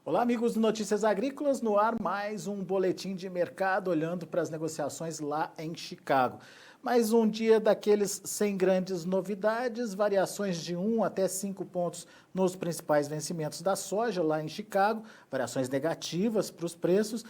Olá, amigos do Notícias Agrícolas, no ar mais um boletim de mercado olhando para as negociações lá em Chicago. Mais um dia daqueles sem grandes novidades, variações de 1 até 5 pontos nos principais vencimentos da soja lá em Chicago, variações negativas para os preços,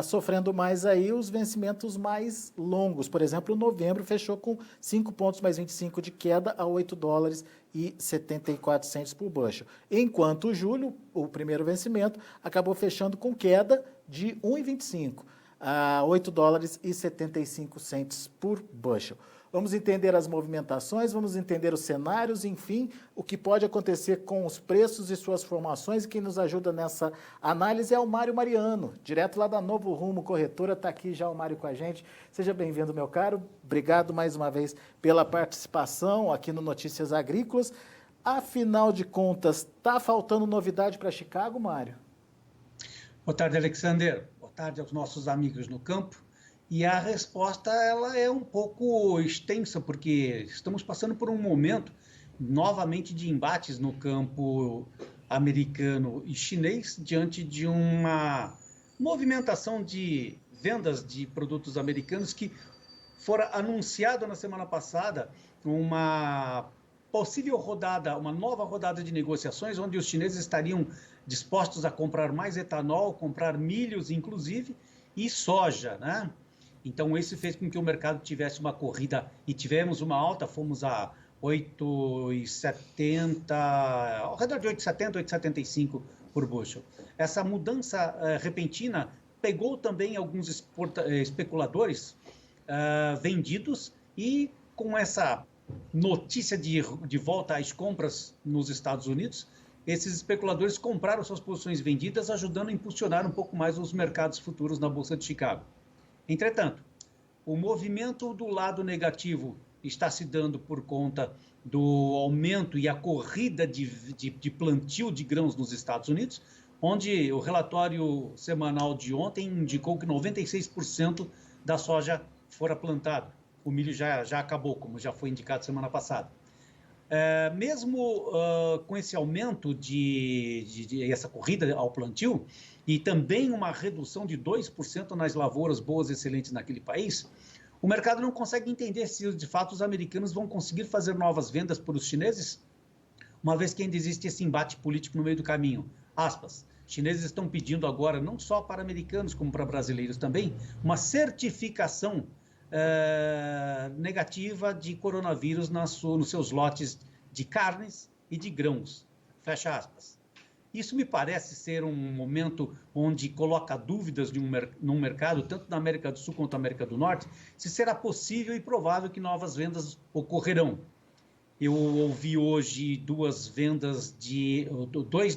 sofrendo mais aí os vencimentos mais longos. Por exemplo, novembro fechou com 5 pontos mais 25 de queda a 8 dólares e 74 centes por bushel. Enquanto julho, o primeiro vencimento, acabou fechando com queda de 1,25 a 8 dólares e 75 centes por bushel. Vamos entender as movimentações, vamos entender os cenários, enfim, o que pode acontecer com os preços e suas formações. E quem nos ajuda nessa análise é o Mário Mariano, direto lá da Novo Rumo Corretora. Está aqui já o Mário com a gente. Seja bem-vindo, meu caro. Obrigado mais uma vez pela participação aqui no Notícias Agrícolas. Afinal de contas, está faltando novidade para Chicago, Mário? Boa tarde, Alexander. Boa tarde aos nossos amigos no campo. E a resposta ela é um pouco extensa, porque estamos passando por um momento novamente de embates no campo americano e chinês diante de uma movimentação de vendas de produtos americanos que fora anunciado na semana passada uma possível rodada, uma nova rodada de negociações, onde os chineses estariam dispostos a comprar mais etanol, comprar milhos, inclusive, e soja, né? Então, isso fez com que o mercado tivesse uma corrida, e tivemos uma alta, fomos a 8,70, ao redor de 8,70, 8,75 por bushel. Essa mudança repentina pegou também alguns especuladores vendidos, e com essa notícia de volta às compras nos Estados Unidos, esses especuladores compraram suas posições vendidas, ajudando a impulsionar um pouco mais os mercados futuros na Bolsa de Chicago. Entretanto, o movimento do lado negativo está se dando por conta do aumento e a corrida de plantio de grãos nos Estados Unidos, onde o relatório semanal de ontem indicou que 96% da soja fora plantada. O milho já acabou, como já foi indicado semana passada. Mesmo com esse aumento essa corrida ao plantio e também uma redução de 2% nas lavouras boas e excelentes naquele país, o mercado não consegue entender se de fato os americanos vão conseguir fazer novas vendas para os chineses, uma vez que ainda existe esse embate político no meio do caminho. Aspas. Chineses estão pedindo agora, não só para americanos como para brasileiros também, uma certificação negativa de coronavírus nos seus lotes de carnes e de grãos. Fecha aspas. Isso me parece ser um momento onde coloca dúvidas num mercado, tanto na América do Sul quanto na América do Norte, se será possível e provável que novas vendas ocorrerão. Eu ouvi hoje dois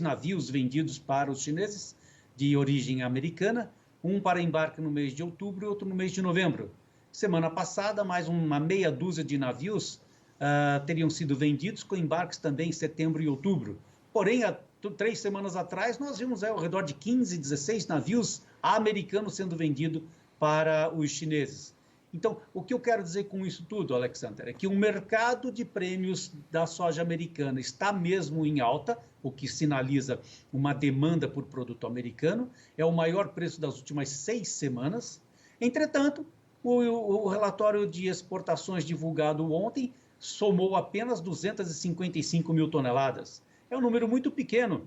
navios vendidos para os chineses de origem americana, um para embarque no mês de outubro e outro no mês de novembro. Semana passada, mais uma meia dúzia de navios teriam sido vendidos, com embarques também em setembro e outubro. Porém, há 3 semanas atrás, nós vimos ao redor de 15, 16 navios americanos sendo vendidos para os chineses. Então, o que eu quero dizer com isso tudo, Alexander, é que o mercado de prêmios da soja americana está mesmo em alta, o que sinaliza uma demanda por produto americano, é o maior preço das últimas 6 semanas. Entretanto, o relatório de exportações divulgado ontem somou apenas 255 mil toneladas. É um número muito pequeno,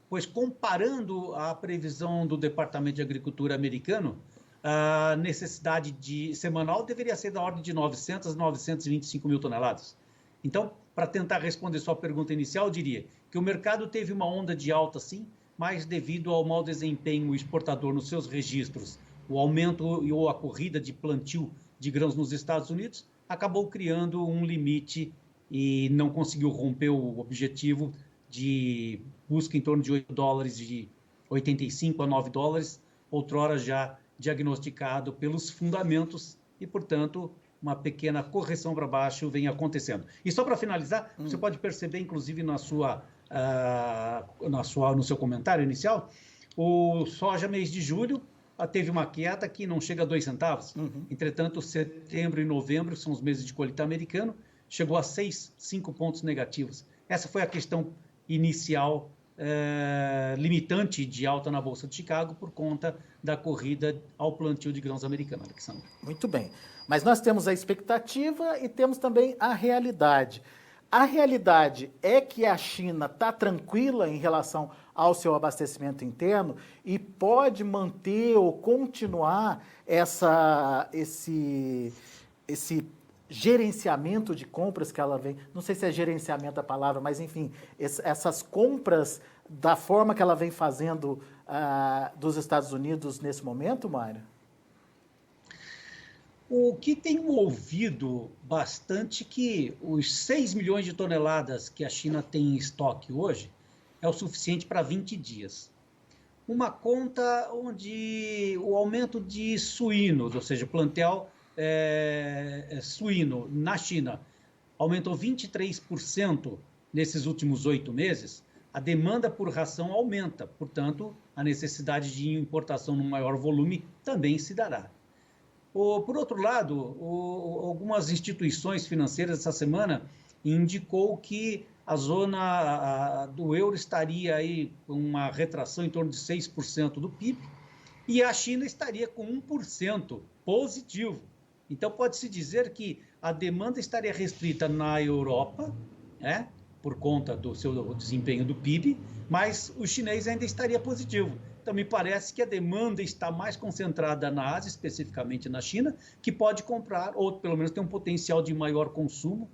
pois comparando a previsão do Departamento de Agricultura americano, a necessidade semanal deveria ser da ordem de 900 a 925 mil toneladas. Então, para tentar responder sua pergunta inicial, eu diria que o mercado teve uma onda de alta, sim, mas devido ao mau desempenho exportador nos seus registros, o aumento ou a corrida de plantio de grãos nos Estados Unidos acabou criando um limite e não conseguiu romper o objetivo de busca em torno de 8 dólares, de 85 a 9 dólares, outrora já diagnosticado pelos fundamentos e, portanto, uma pequena correção para baixo vem acontecendo. E só para finalizar, você pode perceber, inclusive, no seu comentário inicial, o soja mês de julho teve uma queda que não chega a 2 centavos. Entretanto, setembro e novembro, que são os meses de colheita americano, chegou a 5 pontos negativos. Essa foi a questão inicial limitante de alta na Bolsa de Chicago por conta da corrida ao plantio de grãos americano, Alexandre. Muito bem. Mas nós temos a expectativa e temos também a realidade. A realidade é que a China está tranquila em relação ao seu abastecimento interno e pode manter ou continuar esse gerenciamento de compras que ela vem, não sei se é gerenciamento a palavra, mas enfim, essas compras da forma que ela vem fazendo dos Estados Unidos nesse momento, Mário? O que tenho ouvido bastante que os 6 milhões de toneladas que a China tem em estoque hoje é o suficiente para 20 dias. Uma conta onde o aumento de suínos, ou seja, plantel suíno na China, aumentou 23% nesses últimos 8 meses, a demanda por ração aumenta, portanto, a necessidade de importação num maior volume também se dará. Por outro lado, algumas instituições financeiras essa semana indicou que a zona do euro estaria aí com uma retração em torno de 6% do PIB e a China estaria com 1% positivo. Então, pode-se dizer que a demanda estaria restrita na Europa, né, por conta do seu desempenho do PIB, mas o chinês ainda estaria positivo. Então, me parece que a demanda está mais concentrada na Ásia, especificamente na China, que pode comprar, ou pelo menos tem um potencial de maior consumo,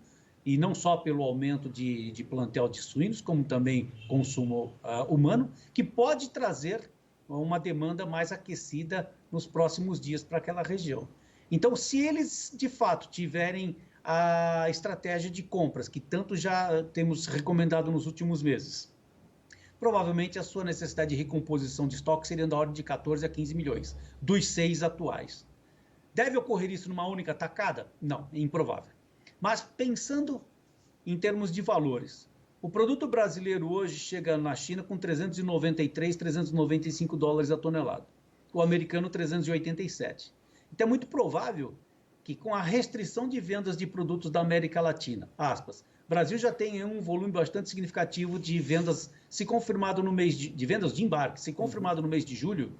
e não só pelo aumento de plantel de suínos, como também consumo humano, que pode trazer uma demanda mais aquecida nos próximos dias para aquela região. Então, se eles, de fato, tiverem a estratégia de compras, que tanto já temos recomendado nos últimos meses, provavelmente a sua necessidade de recomposição de estoque seria da ordem de 14 a 15 milhões, dos 6 atuais. Deve ocorrer isso numa única tacada? Não, é improvável. Mas pensando em termos de valores, o produto brasileiro hoje chega na China com 393, 395 dólares a tonelada. O americano 387. Então é muito provável que com a restrição de vendas de produtos da América Latina, aspas, o Brasil já tem um volume bastante significativo de vendas, se confirmado no mês de vendas de embarque, se confirmado no mês de junho,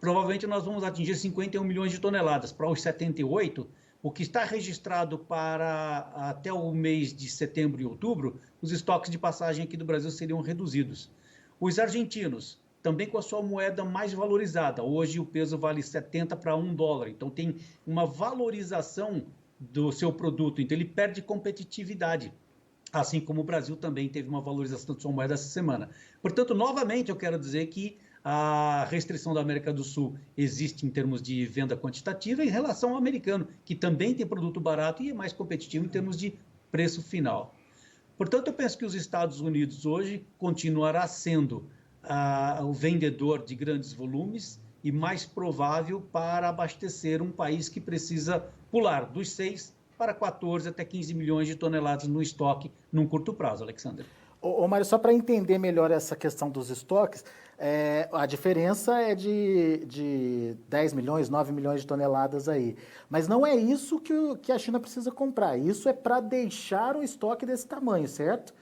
provavelmente nós vamos atingir 51 milhões de toneladas. Para os 78, o que está registrado para até o mês de setembro e outubro, os estoques de passagem aqui do Brasil seriam reduzidos. Os argentinos, também com a sua moeda mais valorizada. Hoje o peso vale 70 para 1 dólar. Então tem uma valorização do seu produto. Então ele perde competitividade. Assim como o Brasil também teve uma valorização de sua moeda essa semana. Portanto, novamente eu quero dizer que a restrição da América do Sul existe em termos de venda quantitativa em relação ao americano, que também tem produto barato e é mais competitivo em termos de preço final. Portanto, eu penso que os Estados Unidos hoje continuará sendo o vendedor de grandes volumes e mais provável para abastecer um país que precisa pular dos 6 para 14 até 15 milhões de toneladas no estoque num curto prazo, Alexandre. Mário, só para entender melhor essa questão dos estoques, a diferença é de 10 milhões, 9 milhões de toneladas aí. Mas não é isso que a China precisa comprar. Isso é para deixar o estoque desse tamanho, certo?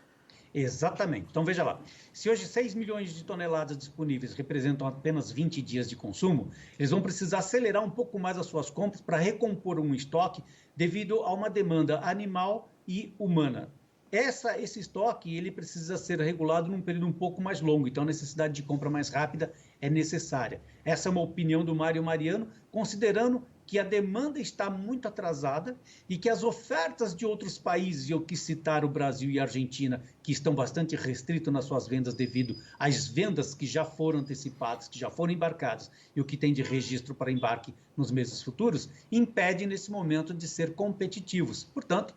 Exatamente. Então, veja lá. Se hoje 6 milhões de toneladas disponíveis representam apenas 20 dias de consumo, eles vão precisar acelerar um pouco mais as suas compras para recompor um estoque devido a uma demanda animal e humana. Esse estoque ele precisa ser regulado num período um pouco mais longo, então a necessidade de compra mais rápida é necessária. Essa é uma opinião do Mário Mariano, considerando que a demanda está muito atrasada e que as ofertas de outros países, e eu quis citar o Brasil e a Argentina, que estão bastante restritos nas suas vendas devido às vendas que já foram antecipadas, que já foram embarcadas, e o que tem de registro para embarque nos meses futuros, impede nesse momento de ser competitivos. Portanto,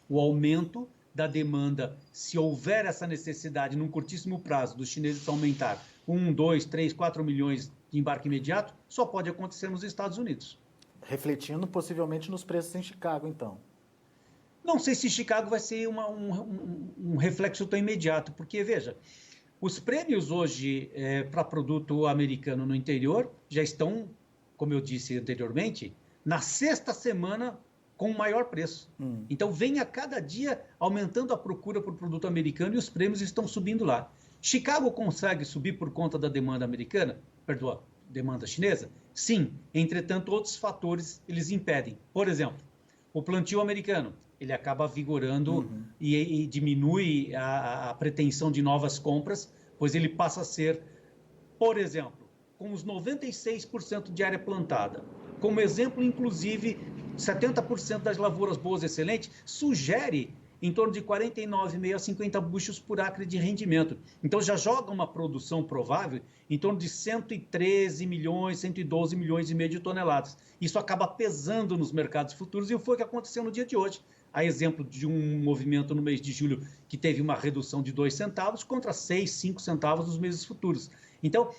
o aumento da demanda, se houver essa necessidade num curtíssimo prazo dos chineses aumentar 1, 2, 3, 4 milhões de embarque imediato, só pode acontecer nos Estados Unidos. Refletindo possivelmente nos preços em Chicago, então. Não sei se Chicago vai ser um reflexo tão imediato, porque, veja, os prêmios hoje para produto americano no interior já estão, como eu disse anteriormente, na 6ª semana com maior preço. Então, vem a cada dia aumentando a procura por produto americano e os prêmios estão subindo lá. Chicago consegue subir por conta da demanda americana? Perdoa, demanda chinesa? Sim, entretanto, outros fatores eles impedem. Por exemplo, o plantio americano, ele acaba vigorando e diminui a pretensão de novas compras, pois ele passa a ser, por exemplo, com os 96% de área plantada. Como exemplo, inclusive, 70% das lavouras boas excelentes sugere em torno de 49,5 a 50 bushels por acre de rendimento. Então, já joga uma produção provável em torno de 113 milhões, 112 milhões e meio de toneladas. Isso acaba pesando nos mercados futuros e foi o que aconteceu no dia de hoje. Há exemplo de um movimento no mês de julho que teve uma redução de 2 centavos contra 6, 5 centavos nos meses futuros. Então,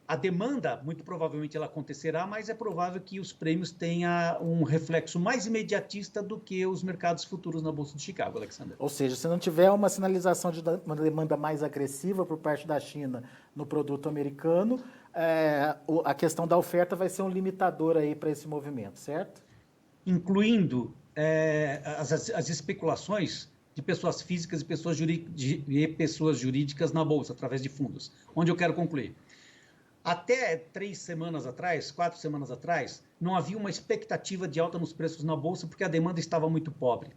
a demanda, muito provavelmente ela acontecerá, mas é provável que os prêmios tenham um reflexo mais imediatista do que os mercados futuros na Bolsa de Chicago, Alexander. Ou seja, se não tiver uma sinalização de uma demanda mais agressiva por parte da China no produto americano, a questão da oferta vai ser um limitador aí para esse movimento, certo? Incluindo as especulações de pessoas físicas e pessoas jurídicas na Bolsa, através de fundos. Onde eu quero concluir? Até 3 semanas atrás, 4 semanas atrás, não havia uma expectativa de alta nos preços na Bolsa porque a demanda estava muito pobre.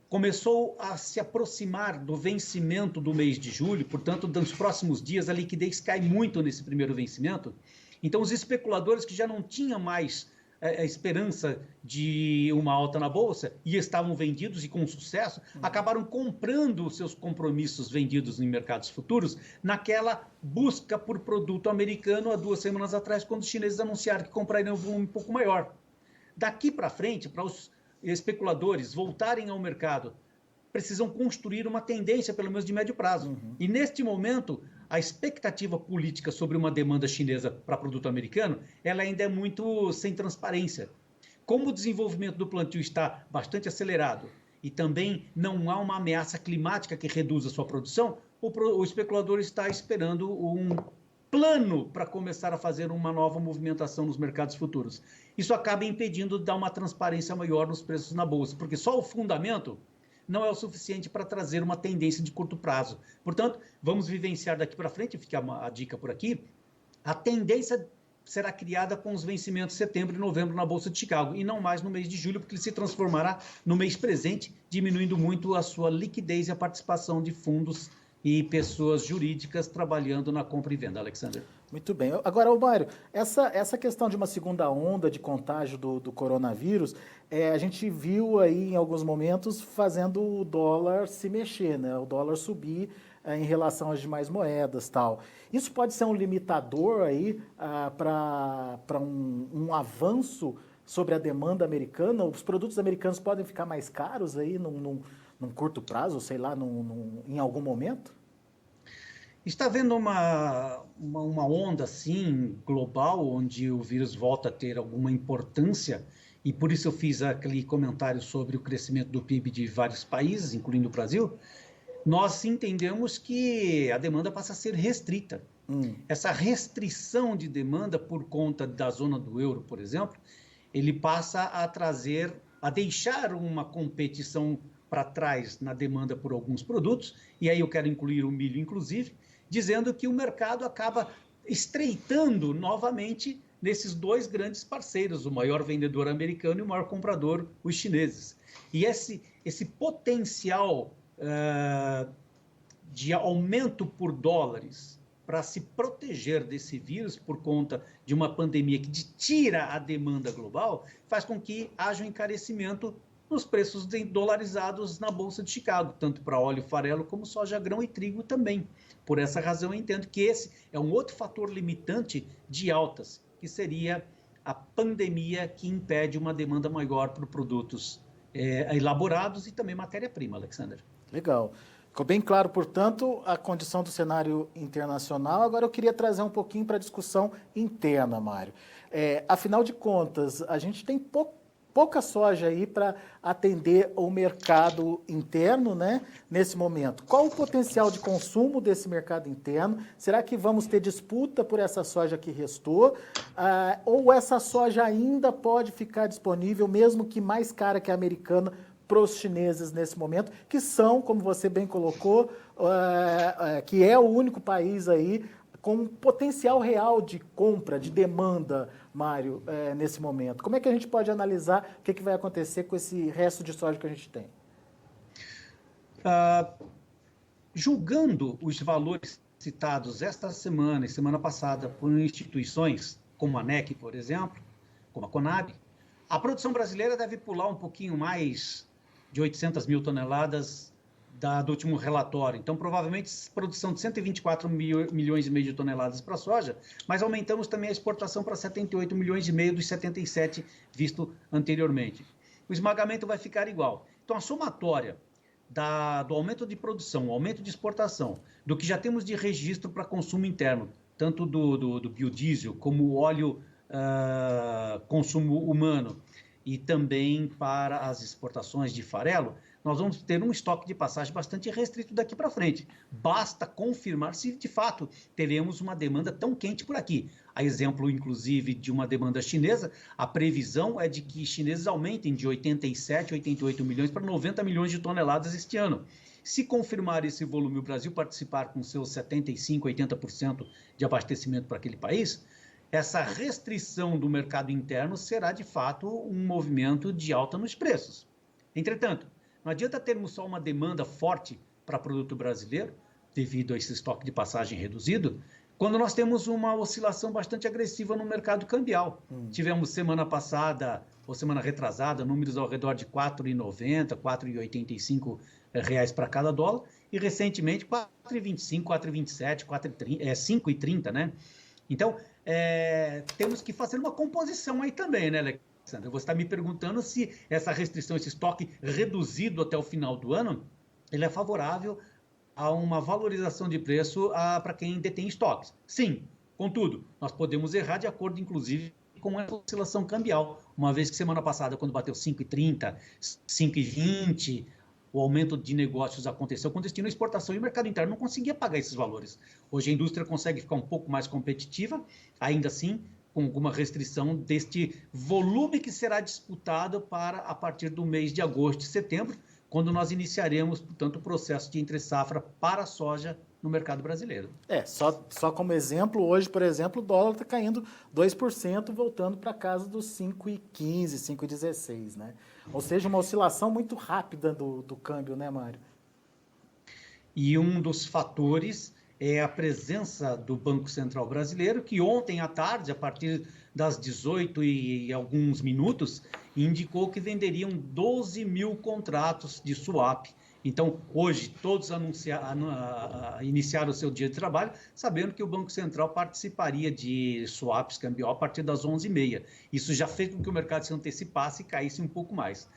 Começou a se aproximar do vencimento do mês de julho, portanto, nos próximos dias a liquidez cai muito nesse primeiro vencimento. Então, os especuladores que já não tinham mais a esperança de uma alta na Bolsa e estavam vendidos e com sucesso, acabaram comprando os seus compromissos vendidos em mercados futuros naquela busca por produto americano há 2 semanas atrás, quando os chineses anunciaram que comprariam um volume um pouco maior. Daqui para frente, para os especuladores voltarem ao mercado, precisam construir uma tendência, pelo menos de médio prazo. E neste momento, a expectativa política sobre uma demanda chinesa para produto americano, ela ainda é muito sem transparência. Como o desenvolvimento do plantio está bastante acelerado e também não há uma ameaça climática que reduza a sua produção, o especulador está esperando um plano para começar a fazer uma nova movimentação nos mercados futuros. Isso acaba impedindo de dar uma transparência maior nos preços na Bolsa, porque só o fundamento não é o suficiente para trazer uma tendência de curto prazo. Portanto, vamos vivenciar daqui para frente, fica a dica por aqui, a tendência será criada com os vencimentos de setembro e novembro na Bolsa de Chicago, e não mais no mês de julho, porque ele se transformará no mês presente, diminuindo muito a sua liquidez e a participação de fundos e pessoas jurídicas trabalhando na compra e venda, Alexander. Muito bem. Agora, Mário, essa questão de uma segunda onda de contágio do coronavírus, a gente viu aí em alguns momentos fazendo o dólar se mexer, né? O dólar subir em relação às demais moedas, tal. Isso pode ser um limitador aí para um avanço sobre a demanda americana? Os produtos americanos podem ficar mais caros aí num curto prazo, sei lá, em algum momento? Está havendo uma onda assim global onde o vírus volta a ter alguma importância e por isso eu fiz aquele comentário sobre o crescimento do PIB de vários países, incluindo o Brasil. Nós entendemos que a demanda passa a ser restrita. Essa restrição de demanda por conta da zona do euro, por exemplo, ele passa a deixar uma competição para trás na demanda por alguns produtos, e aí eu quero incluir o milho, inclusive, dizendo que o mercado acaba estreitando novamente nesses 2 grandes parceiros, o maior vendedor americano e o maior comprador, os chineses. E esse potencial de aumento por dólares para se proteger desse vírus por conta de uma pandemia que tira a demanda global, faz com que haja um encarecimento nos preços dolarizados na Bolsa de Chicago, tanto para óleo farelo como soja, grão e trigo também. Por essa razão, eu entendo que esse é um outro fator limitante de altas, que seria a pandemia que impede uma demanda maior por produtos elaborados e também matéria-prima, Alexander. Legal. Ficou bem claro, portanto, a condição do cenário internacional. Agora eu queria trazer um pouquinho para a discussão interna, Mário. Afinal de contas, a gente tem pouca soja aí para atender o mercado interno, né, nesse momento. Qual o potencial de consumo desse mercado interno? Será que vamos ter disputa por essa soja que restou? Ou essa soja ainda pode ficar disponível, mesmo que mais cara que a americana, para os chineses nesse momento, que são, como você bem colocou, que é o único país aí com potencial real de compra, de demanda, Mário, nesse momento. Como é que a gente pode analisar o que vai acontecer com esse resto de soja que a gente tem? Julgando os valores citados esta semana e semana passada por instituições como a ANEC, por exemplo, como a Conab, a produção brasileira deve pular um pouquinho mais de 800 mil toneladas do último relatório. Então, provavelmente, produção de 124 milhões e meio de toneladas para a soja, mas aumentamos também a exportação para 78 milhões e meio dos 77 visto anteriormente. O esmagamento vai ficar igual. Então, a somatória do aumento de produção, o aumento de exportação, do que já temos de registro para consumo interno, tanto do biodiesel como o óleo consumo humano, e também para as exportações de farelo, nós vamos ter um estoque de passagem bastante restrito daqui para frente. Basta confirmar se, de fato, teremos uma demanda tão quente por aqui. A exemplo, inclusive, de uma demanda chinesa, a previsão é de que chineses aumentem de 87, 88 milhões para 90 milhões de toneladas este ano. Se confirmar esse volume, o Brasil participar com seus 75, 80% de abastecimento para aquele país, essa restrição do mercado interno será, de fato, um movimento de alta nos preços. Entretanto, não adianta termos só uma demanda forte para produto brasileiro, devido a esse estoque de passagem reduzido, quando nós temos uma oscilação bastante agressiva no mercado cambial. Tivemos semana passada, ou semana retrasada, números ao redor de R$ 4,90, R$ 4,85 para cada dólar, e recentemente R$ 4,25, R$ 4,27, R$ 5,30, né? Então, temos que fazer uma composição aí também, né, Alexandre? Você está me perguntando se essa restrição, esse estoque reduzido até o final do ano, ele é favorável a uma valorização de preço para quem detém estoques. Sim, contudo, nós podemos errar de acordo, inclusive, com essa oscilação cambial, uma vez que semana passada, quando bateu 5,30, 5,20, o aumento de negócios aconteceu com destino à exportação e o mercado interno não conseguia pagar esses valores. Hoje a indústria consegue ficar um pouco mais competitiva, ainda assim, com alguma restrição deste volume que será disputado a partir do mês de agosto e setembro, quando nós iniciaremos, portanto, o processo de entre-safra para a soja no mercado brasileiro. Só como exemplo, hoje, por exemplo, o dólar está caindo 2%, voltando para casa dos 5,15, 5,16, né? Ou seja, uma oscilação muito rápida do câmbio, né, Mário? E um dos fatores é a presença do Banco Central Brasileiro, que ontem à tarde, a partir das 18 e alguns minutos, indicou que venderiam 12 mil contratos de swap. Então, hoje, todos iniciaram o seu dia de trabalho, sabendo que o Banco Central participaria de swaps cambial a partir das 11h30. Isso já fez com que o mercado se antecipasse e caísse um pouco mais.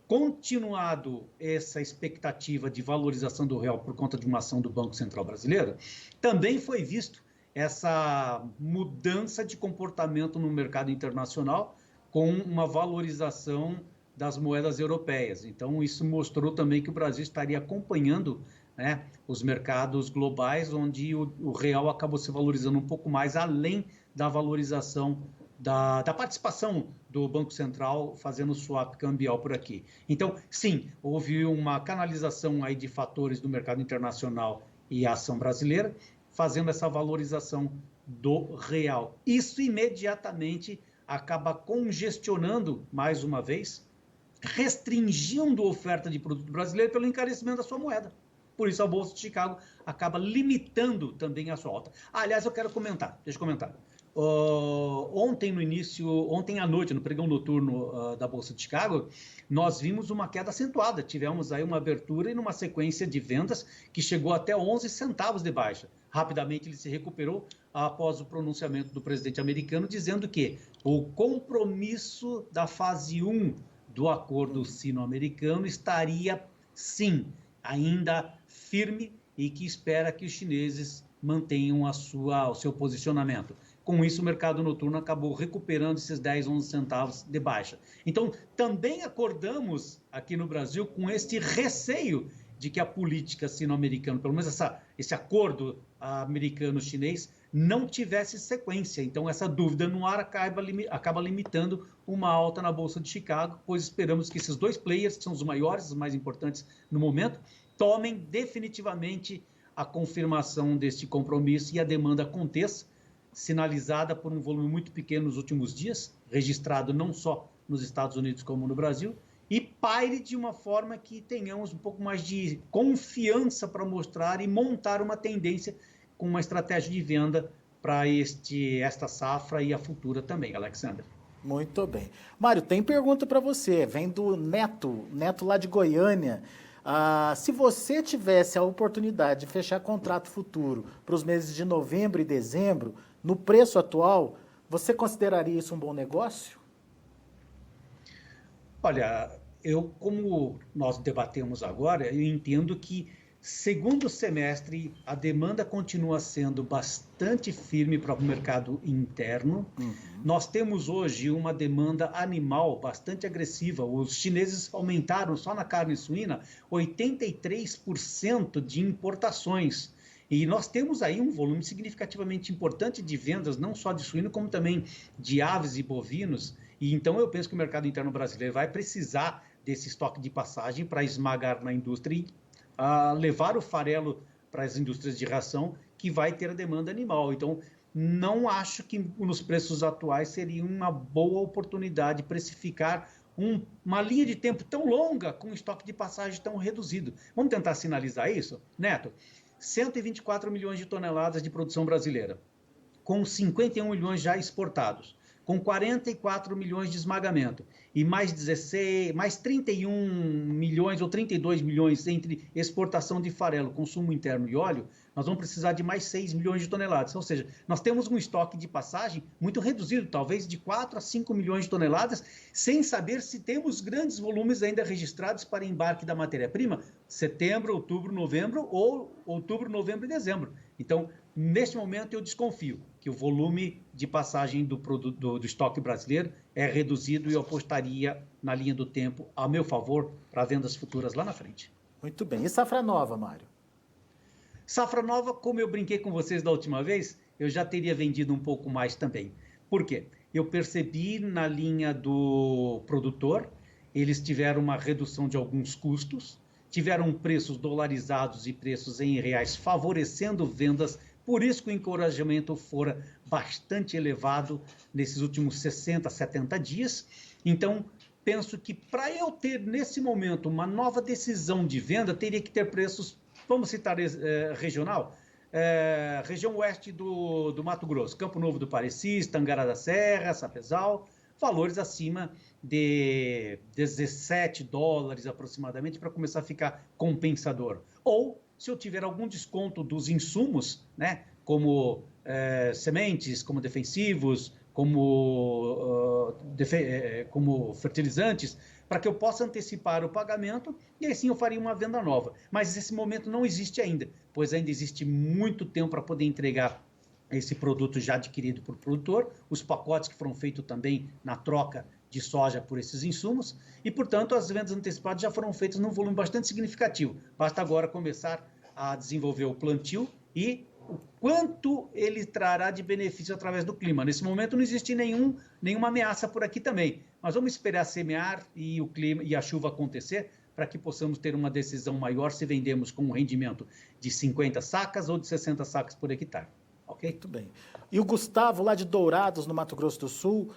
Continuado essa expectativa de valorização do real por conta de uma ação do Banco Central Brasileiro, também foi visto essa mudança de comportamento no mercado internacional com uma valorização das moedas europeias. Então, isso mostrou também que o Brasil estaria acompanhando, né, os mercados globais, onde o real acabou se valorizando um pouco mais, além da valorização da participação do Banco Central fazendo swap cambial por aqui. Então, sim, houve uma canalização aí de fatores do mercado internacional e a ação brasileira, fazendo essa valorização do real. Isso imediatamente acaba congestionando, mais uma vez, restringindo a oferta de produto brasileiro pelo encarecimento da sua moeda. Por isso, a Bolsa de Chicago acaba limitando também a sua alta. Aliás, eu quero comentar, deixa eu comentar. Ontem à noite, no pregão noturno da Bolsa de Chicago, nós vimos uma queda acentuada. Tivemos aí uma abertura e numa sequência de vendas que chegou até 11 centavos de baixa. Rapidamente ele se recuperou após o pronunciamento do presidente americano, dizendo que o compromisso da fase 1 do acordo sino-americano estaria, sim, ainda firme e que espera que os chineses mantenham o seu posicionamento. Com isso, o mercado noturno acabou recuperando esses 10, 11 centavos de baixa. Então, também acordamos aqui no Brasil com este receio de que a política sino-americana, pelo menos esse acordo americano-chinês, não tivesse sequência. Então, essa dúvida no ar acaba limitando uma alta na Bolsa de Chicago, pois esperamos que esses dois players, que são os maiores, os mais importantes no momento, tomem definitivamente a confirmação deste compromisso e a demanda aconteça, sinalizada por um volume muito pequeno nos últimos dias, registrado não só nos Estados Unidos como no Brasil, e paire de uma forma que tenhamos um pouco mais de confiança para mostrar e montar uma tendência com uma estratégia de venda para esta safra e a futura também, Alexandre. Muito bem. Mário, tem pergunta para você, vem do Neto lá de Goiânia. Se você tivesse a oportunidade de fechar contrato futuro para os meses de novembro e dezembro, no preço atual, você consideraria isso um bom negócio? Olha, como nós debatemos agora, eu entendo que segundo semestre a demanda continua sendo bastante firme para o mercado interno. Nós temos hoje uma demanda animal bastante agressiva. Os chineses aumentaram só na carne suína 83% de importações. E nós temos aí um volume significativamente importante de vendas, não só de suíno, como também de aves e bovinos. E então eu penso que o mercado interno brasileiro vai precisar desse estoque de passagem para esmagar na indústria e levar o farelo para as indústrias de ração, que vai ter a demanda animal. Então, não acho que nos preços atuais seria uma boa oportunidade precificar uma linha de tempo tão longa com um estoque de passagem tão reduzido. Vamos tentar sinalizar isso? Neto, 124 milhões de toneladas de produção brasileira, com 51 milhões já exportados, com 44 milhões de esmagamento e mais 31 milhões ou 32 milhões entre exportação de farelo, consumo interno e óleo, nós vamos precisar de mais 6 milhões de toneladas. Ou seja, nós temos um estoque de passagem muito reduzido, talvez de 4 a 5 milhões de toneladas, sem saber se temos grandes volumes ainda registrados para embarque da matéria-prima, setembro, outubro, novembro ou outubro, novembro e dezembro. Então, neste momento, eu desconfio que o volume de passagem do estoque brasileiro é reduzido e eu apostaria na linha do tempo a meu favor para vendas futuras lá na frente. Muito bem. E safra nova, Mário? Safra nova, como eu brinquei com vocês da última vez, eu já teria vendido um pouco mais também. Por quê? Eu percebi na linha do produtor, eles tiveram uma redução de alguns custos, tiveram preços dolarizados e preços em reais favorecendo vendas. Por isso que o encorajamento fora bastante elevado nesses últimos 60, 70 dias. Então, penso que para eu ter, nesse momento, uma nova decisão de venda, teria que ter preços, vamos citar regional, região oeste do Mato Grosso, Campo Novo do Parecis, Tangará da Serra, Sapezal, valores acima de 17 dólares aproximadamente, para começar a ficar compensador. Ou, se eu tiver algum desconto dos insumos, né, como sementes, como defensivos, como fertilizantes, para que eu possa antecipar o pagamento e assim eu faria uma venda nova. Mas esse momento não existe ainda, pois ainda existe muito tempo para poder entregar esse produto já adquirido por produtor, os pacotes que foram feitos também na troca de soja por esses insumos e, portanto, as vendas antecipadas já foram feitas num volume bastante significativo. Basta agora começar a desenvolver o plantio e o quanto ele trará de benefício através do clima. Nesse momento não existe nenhuma ameaça por aqui também, mas vamos esperar semear e o clima e a chuva acontecer para que possamos ter uma decisão maior se vendemos com um rendimento de 50 sacas ou de 60 sacas por hectare. Okay? Muito bem. E o Gustavo, lá de Dourados, no Mato Grosso do Sul,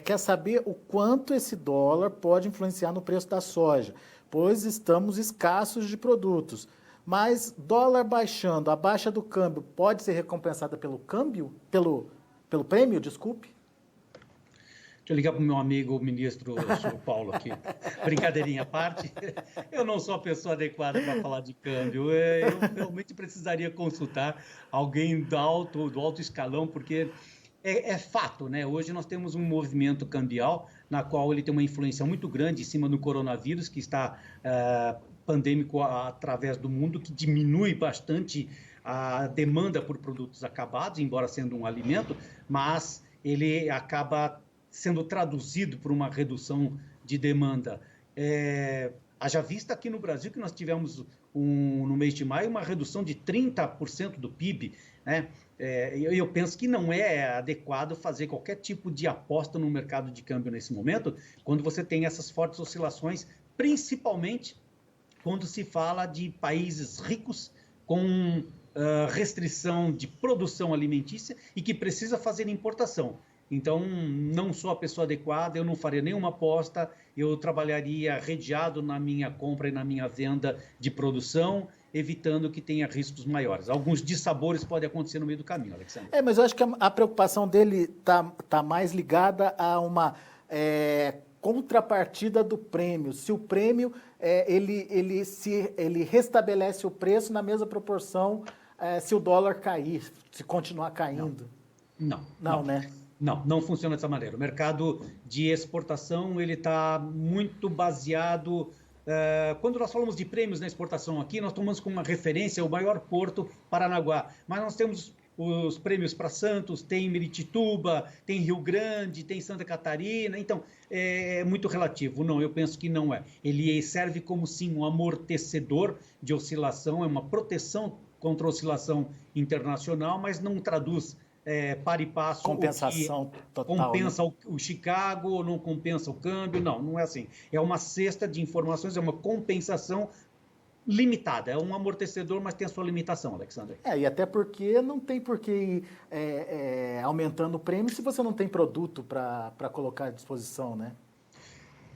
quer saber o quanto esse dólar pode influenciar no preço da soja, pois estamos escassos de produtos. Mas dólar baixando, a baixa do câmbio pode ser recompensada pelo câmbio? Pelo prêmio, desculpe? Deixa eu ligar para o meu amigo, o ministro Sr. Paulo aqui. Brincadeirinha à parte, eu não sou a pessoa adequada para falar de câmbio. Eu realmente precisaria consultar alguém do alto escalão, porque é fato, né? Hoje nós temos um movimento cambial na qual ele tem uma influência muito grande em cima do coronavírus, que está pandêmico através do mundo, que diminui bastante a demanda por produtos acabados, embora sendo um alimento, mas ele acaba sendo traduzido por uma redução de demanda. Haja vista aqui no Brasil que nós tivemos, no mês de maio, uma redução de 30% do PIB, né? Eu penso que não é adequado fazer qualquer tipo de aposta no mercado de câmbio nesse momento, quando você tem essas fortes oscilações, principalmente quando se fala de países ricos com restrição de produção alimentícia e que precisa fazer importação. Então, não sou a pessoa adequada, eu não faria nenhuma aposta, eu trabalharia redeado na minha compra e na minha venda de produção, evitando que tenha riscos maiores. Alguns dissabores podem acontecer no meio do caminho, Alexandre. Mas eu acho que a preocupação dele tá mais ligada a uma contrapartida do prêmio. Se o prêmio, ele restabelece o preço na mesma proporção se o dólar cair, se continuar caindo. Não, né? Não funciona dessa maneira. O mercado de exportação ele está muito baseado. Quando nós falamos de prêmios na exportação aqui, nós tomamos como uma referência o maior porto, Paranaguá. Mas nós temos os prêmios para Santos, tem Miritituba, tem Rio Grande, tem Santa Catarina. Então, é muito relativo. Não, eu penso que não é. Ele serve como, sim, um amortecedor de oscilação, é uma proteção contra a oscilação internacional, mas não traduz para e passo compensação total, compensa, né? o Chicago ou não compensa o câmbio, não é assim. É uma cesta de informações, é uma compensação limitada, é um amortecedor, mas tem a sua limitação, Alexandre. E até porque não tem por que ir aumentando o prêmio se você não tem produto para colocar à disposição, né?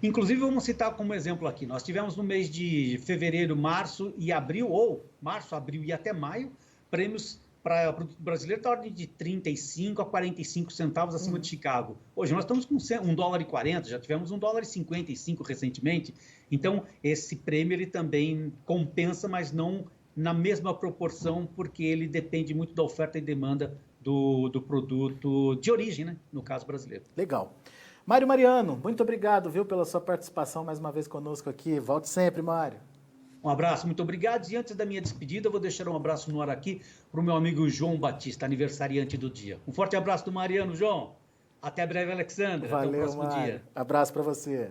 Inclusive, vamos citar como exemplo aqui, nós tivemos no mês de fevereiro, março e abril, ou março, abril e até maio, prêmios para o produto brasileiro da ordem de 35 a 45 centavos acima de Chicago. Hoje nós estamos com $1,40, já tivemos $1,55 recentemente. Então, esse prêmio ele também compensa, mas não na mesma proporção, porque ele depende muito da oferta e demanda do produto de origem, né? No caso brasileiro. Legal. Mário Mariano, muito obrigado, viu, pela sua participação mais uma vez conosco aqui. Volte sempre, Mário. Um abraço, muito obrigado. E antes da minha despedida, eu vou deixar um abraço no ar aqui para o meu amigo João Batista, aniversariante do dia. Um forte abraço do Mariano, João. Até breve, Alexandre. Valeu, até o próximo Mário. dia. Abraço para você.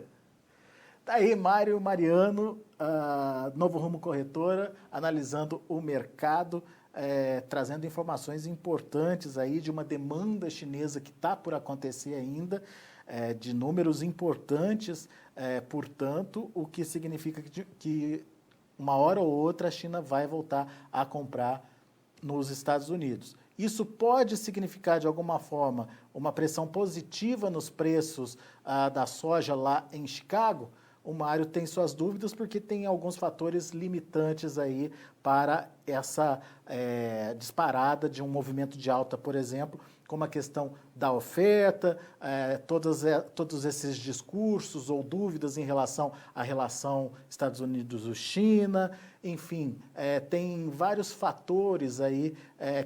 Tá aí, Mário Mariano, Novo Rumo Corretora, analisando o mercado, trazendo informações importantes aí de uma demanda chinesa que está por acontecer ainda, de números importantes, portanto, o que significa que uma hora ou outra a China vai voltar a comprar nos Estados Unidos. Isso pode significar, de alguma forma, uma pressão positiva nos preços da soja lá em Chicago? O Mário tem suas dúvidas porque tem alguns fatores limitantes aí para essa disparada de um movimento de alta, por exemplo, como a questão da oferta, todos esses discursos ou dúvidas em relação à relação Estados Unidos-China, enfim, tem vários fatores aí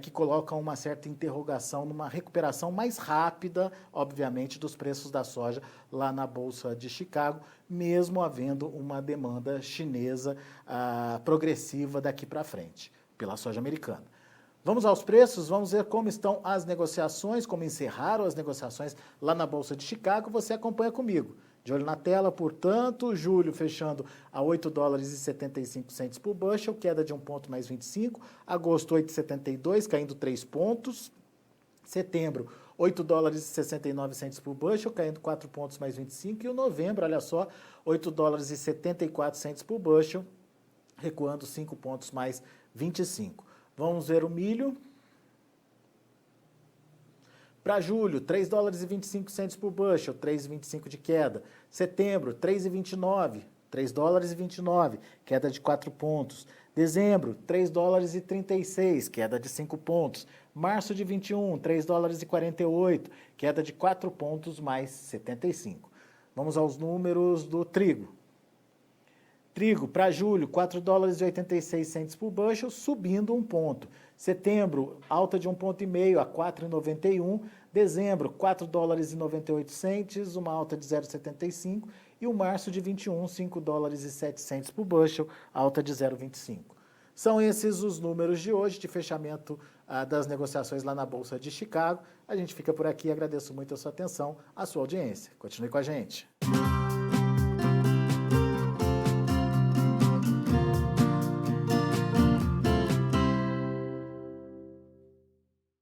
que colocam uma certa interrogação numa recuperação mais rápida, obviamente, dos preços da soja lá na Bolsa de Chicago, mesmo havendo uma demanda chinesa progressiva daqui para frente, pela soja americana. Vamos aos preços, vamos ver como estão as negociações, como encerraram as negociações lá na Bolsa de Chicago. Você acompanha comigo. De olho na tela, portanto, julho fechando a $8,75 por bushel, queda de 1 ponto mais 25. Agosto, 8,72, caindo 3 pontos. Setembro, $8,69 por bushel, caindo 4 pontos mais 25. E o novembro, olha só, $8,74 por bushel, recuando 5 pontos mais 25. Vamos ver o milho. Para julho, $3,25 por bushel, 3,25 de queda. Setembro, 3,29, $3,29, queda de 4 pontos. Dezembro, $3,36, queda de 5 pontos. Março de 21, $3,48, queda de 4 pontos mais 75. Vamos aos números do trigo. Trigo, para julho, $4,86 por bushel, subindo 1 ponto. Setembro, alta de 1,5 ponto a $4,91. Dezembro, $4,98, uma alta de 0,75. E o março de 21, $5,07 por bushel, alta de 0,25. São esses os números de hoje, de fechamento das negociações lá na Bolsa de Chicago. A gente fica por aqui, agradeço muito a sua atenção, a sua audiência. Continue com a gente.